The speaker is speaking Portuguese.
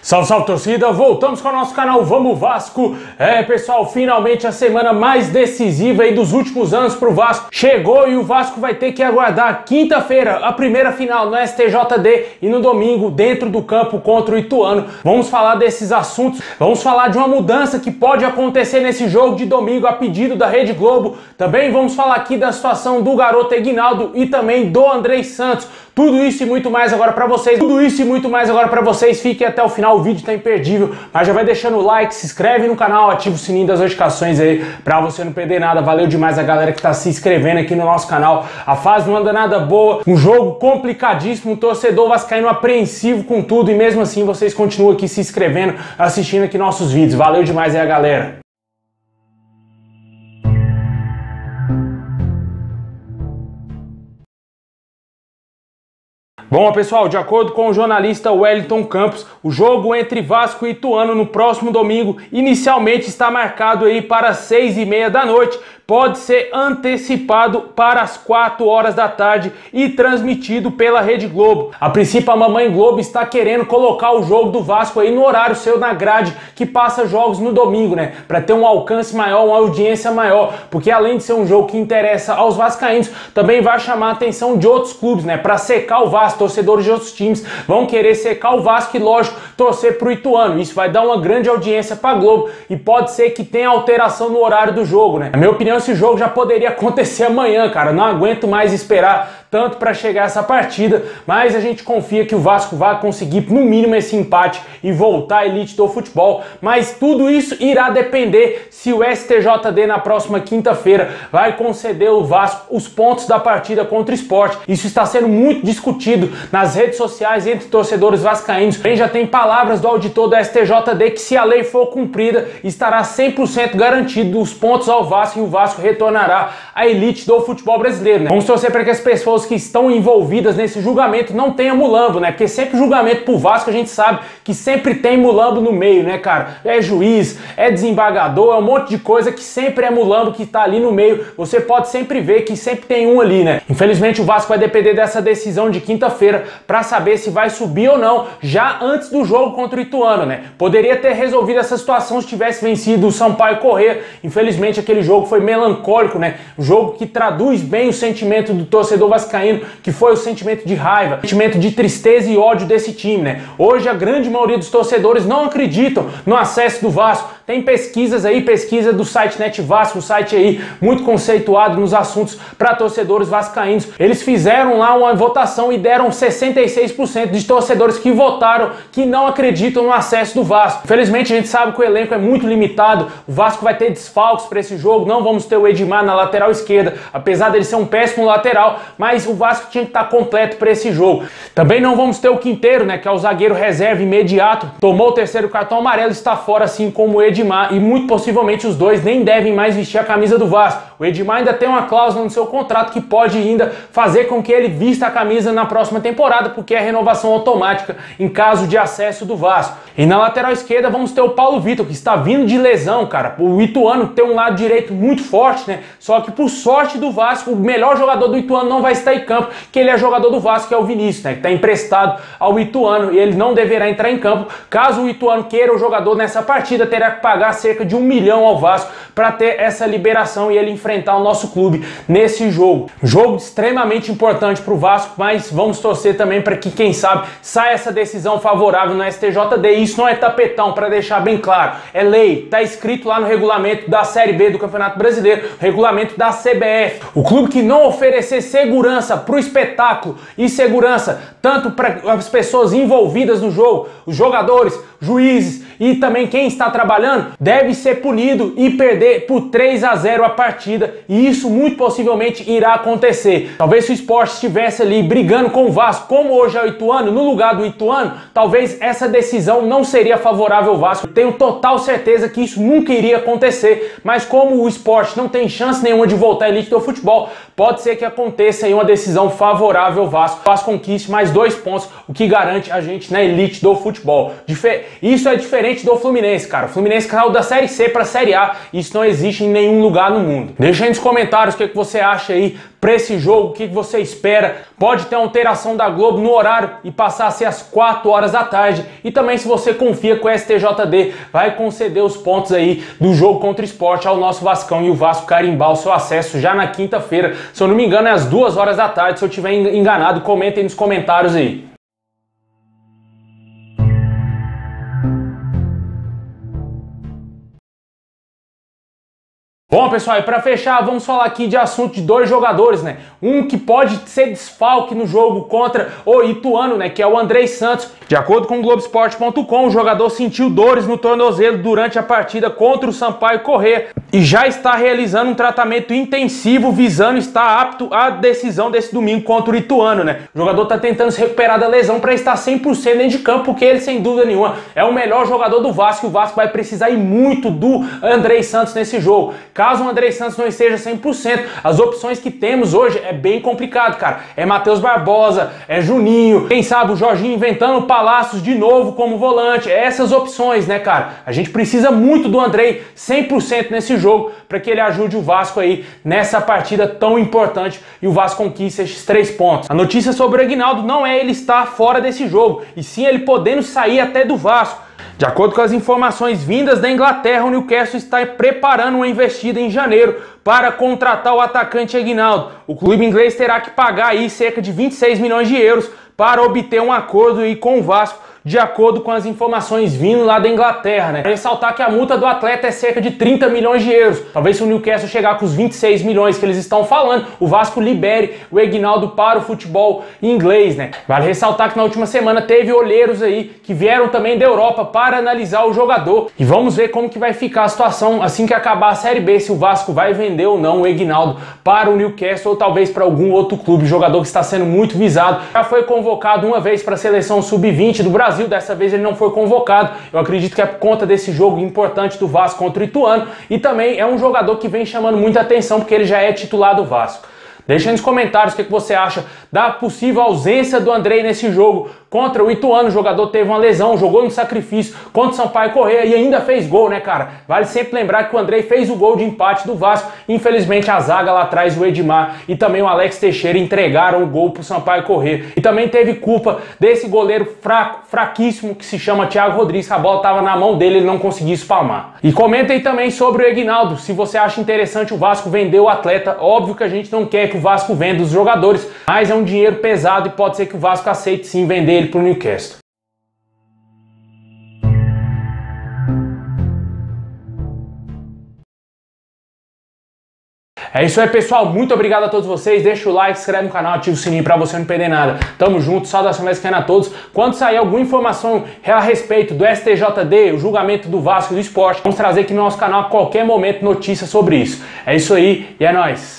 Salve, salve torcida, voltamos com o nosso canal Vamos Vasco. Pessoal, finalmente a semana mais decisiva aí dos últimos anos pro Vasco chegou e o Vasco vai ter que aguardar quinta-feira a primeira final no STJD e no domingo dentro do campo contra o Ituano. Vamos falar desses assuntos, vamos falar de uma mudança que pode acontecer nesse jogo de domingo a pedido da Rede Globo. Também vamos falar aqui da situação do garoto Eguinaldo e também do Andrei Santos. Tudo isso e muito mais agora pra vocês. Fiquem até o final, o vídeo tá imperdível, mas já vai deixando o like, se inscreve no canal, ativa o sininho das notificações aí pra você não perder nada. Valeu demais a galera que tá se inscrevendo aqui no nosso canal. A fase não anda nada boa, um jogo complicadíssimo, um torcedor vascaíno apreensivo com tudo e mesmo assim vocês continuam aqui se inscrevendo, assistindo aqui nossos vídeos. Valeu demais aí a galera. Bom, pessoal, de acordo com o jornalista Wellington Campos, o jogo entre Vasco e Ituano no próximo domingo inicialmente está marcado aí para 6h30 da noite, pode ser antecipado para as 4 horas da tarde e transmitido pela Rede Globo. A princípio, a Mamãe Globo está querendo colocar o jogo do Vasco aí no horário seu na grade que passa jogos no domingo, né? Para ter um alcance maior, uma audiência maior, porque além de ser um jogo que interessa aos vascaínos, também vai chamar a atenção de outros clubes, né? Para secar o Vasco, torcedores de outros times vão querer secar o Vasco e, lógico, torcer pro Ituano. Isso vai dar uma grande audiência para Globo e pode ser que tenha alteração no horário do jogo, né? Na minha opinião, esse jogo já poderia acontecer amanhã, cara. Não aguento mais esperar tanto para chegar essa partida, mas a gente confia que o Vasco vai conseguir no mínimo esse empate e voltar à elite do futebol, mas tudo isso irá depender se o STJD na próxima quinta-feira vai conceder ao Vasco os pontos da partida contra o Sport. Isso está sendo muito discutido nas redes sociais entre torcedores vascaínos. Também já tem palavras do auditor do STJD que se a lei for cumprida, estará 100% garantido os pontos ao Vasco e o Vasco retornará à elite do futebol brasileiro, né? Vamos torcer para que as pessoas que estão envolvidas nesse julgamento não tenham mulambo, né? Porque sempre julgamento pro Vasco a gente sabe que sempre tem mulambo no meio, né, cara? É juiz, é desembargador, é um monte de coisa que sempre é mulambo que tá ali no meio. Você pode sempre ver que sempre tem um ali, né? Infelizmente o Vasco vai depender dessa decisão de quinta-feira para saber se vai subir ou não já antes do jogo contra o Ituano, né? Poderia ter resolvido essa situação se tivesse vencido o Sampaio Corrêa. Infelizmente aquele jogo foi melancólico, né? Um jogo que traduz bem o sentimento do torcedor vascaíno, que foi o sentimento de raiva, sentimento de tristeza e ódio desse time, né? Hoje a grande maioria dos torcedores não acreditam no acesso do Vasco. Tem pesquisas aí, pesquisa do site Net Vasco, um site aí muito conceituado nos assuntos para torcedores vascaínos. Eles fizeram lá uma votação e deram 66% de torcedores que votaram que não acreditam no acesso do Vasco. Infelizmente a gente sabe que o elenco é muito limitado, o Vasco vai ter desfalques para esse jogo, não vamos ter o Edmar na lateral esquerda, apesar dele ser um péssimo lateral, mas o Vasco tinha que estar completo para esse jogo. Também não vamos ter o Quinteiro, né, que é o zagueiro reserva imediato, tomou o terceiro cartão amarelo, está fora assim como o Edmar e muito possivelmente os dois nem devem mais vestir a camisa do Vasco. O Edmar ainda tem uma cláusula no seu contrato que pode ainda fazer com que ele vista a camisa na próxima temporada, porque é renovação automática em caso de acesso do Vasco. E na lateral esquerda vamos ter o Paulo Vitor, que está vindo de lesão, cara. O Ituano tem um lado direito muito forte, né? Só que por sorte do Vasco, o melhor jogador do Ituano não vai estar em campo, que ele é jogador do Vasco, que é o Vinícius, né? Que está emprestado ao Ituano e ele não deverá entrar em campo. Caso o Ituano queira o jogador nessa partida, terá que pagar cerca de 1 milhão ao Vasco para ter essa liberação e ele enfrentar o nosso clube nesse jogo. Jogo extremamente importante para o Vasco, mas vamos torcer também para que, quem sabe, saia essa decisão favorável no STJD. Isso não é tapetão, para deixar bem claro. É lei, tá escrito lá no regulamento da Série B do Campeonato Brasileiro, regulamento da CBF. O clube que não oferecer segurança para o espetáculo e segurança tanto para as pessoas envolvidas no jogo, os jogadores, juízes e também quem está trabalhando, deve ser punido e perder por 3-0 a partida, e isso muito possivelmente irá acontecer. Talvez se o Sport estivesse ali brigando com o Vasco, como hoje é o Ituano, no lugar do Ituano, talvez essa decisão não seria favorável ao Vasco. Tenho total certeza que isso nunca iria acontecer, mas como o Sport não tem chance nenhuma de voltar à elite do futebol, pode ser que aconteça aí uma decisão favorável ao Vasco. O Vasco conquiste mais 2 pontos, o que garante a gente na elite do futebol. Isso é diferente do Fluminense, cara. O Fluminense que saiu da Série C para a Série A. Isso não existe em nenhum lugar no mundo. Deixa aí nos comentários o que você acha aí para esse jogo, o que você espera. Pode ter alteração da Globo no horário e passar a ser às 4 horas da tarde. E também, se você confia que o STJD vai conceder os pontos aí do jogo contra o Sport ao nosso Vascão e o Vasco carimbar o seu acesso já na quinta-feira. Se eu não me engano, é às 2 horas da tarde. Se eu estiver enganado, comentem nos comentários aí. Bom, pessoal, e para fechar, vamos falar aqui de assunto de dois jogadores, né? Um que pode ser desfalque no jogo contra o Ituano, né? Que é o Andrei Santos. De acordo com o Globoesporte.com, o jogador sentiu dores no tornozelo durante a partida contra o Sampaio Corrêa e já está realizando um tratamento intensivo visando estar apto à decisão desse domingo contra o Ituano, né? O jogador está tentando se recuperar da lesão para estar 100% dentro de campo, porque ele, sem dúvida nenhuma, é o melhor jogador do Vasco e o Vasco vai precisar ir muito do Andrei Santos nesse jogo. Caso o Andrei Santos não esteja 100%, as opções que temos hoje é bem complicado, cara. É Matheus Barbosa, é Juninho, quem sabe o Jorginho inventando Palácios de novo como volante. É essas opções, né, cara? A gente precisa muito do Andrei 100% nesse jogo para que ele ajude o Vasco aí nessa partida tão importante e o Vasco conquista esses 3 pontos. A notícia sobre o Aguinaldo não é ele estar fora desse jogo, e sim ele podendo sair até do Vasco. De acordo com as informações vindas da Inglaterra, o Newcastle está preparando uma investida em janeiro para contratar o atacante Aguinaldo. O clube inglês terá que pagar aí cerca de 26 milhões de euros para obter um acordo aí com o Vasco, de acordo com as informações vindo lá da Inglaterra, né? Ressaltar que a multa do atleta é cerca de 30 milhões de euros. Talvez se o Newcastle chegar com os 26 milhões que eles estão falando, o Vasco libere o Aguinaldo para o futebol inglês, né? Vale ressaltar que na última semana teve olheiros aí que vieram também da Europa para analisar o jogador. E vamos ver como que vai ficar a situação assim que acabar a Série B, se o Vasco vai vender ou não o Aguinaldo para o Newcastle ou talvez para algum outro clube. Jogador que está sendo muito visado. Já foi convocado uma vez para a seleção sub-20 do Brasil. Dessa vez ele não foi convocado. Eu acredito que é por conta desse jogo importante do Vasco contra o Ituano, e também é um jogador que vem chamando muita atenção porque ele já é titular do Vasco. Deixa aí nos comentários o que você acha da possível ausência do Andrei nesse jogo contra o Ituano. O jogador teve uma lesão, jogou no sacrifício contra o Sampaio Corrêa e ainda fez gol, né, cara? Vale sempre lembrar que o Andrei fez o gol de empate do Vasco. Infelizmente a zaga lá atrás, o Edmar e também o Alex Teixeira entregaram o gol pro Sampaio Corrêa. E também teve culpa desse goleiro fraquíssimo que se chama Thiago Rodrigues. A bola estava na mão dele, ele não conseguia espalmar. E comentem também sobre o Aguinaldo, se você acha interessante o Vasco vender o atleta. Óbvio que a gente não quer que o Vasco venda os jogadores, mas é um dinheiro pesado e pode ser que o Vasco aceite sim vender ele para o Newcastle. É isso aí, pessoal. Muito obrigado a todos vocês. Deixa o like, se inscreve no canal, ativa o sininho para você não perder nada. Tamo junto, saudação vascaína a todos. Quando sair alguma informação a respeito do STJD, o julgamento do Vasco e do Sport, vamos trazer aqui no nosso canal a qualquer momento notícias sobre isso. É isso aí e é nóis.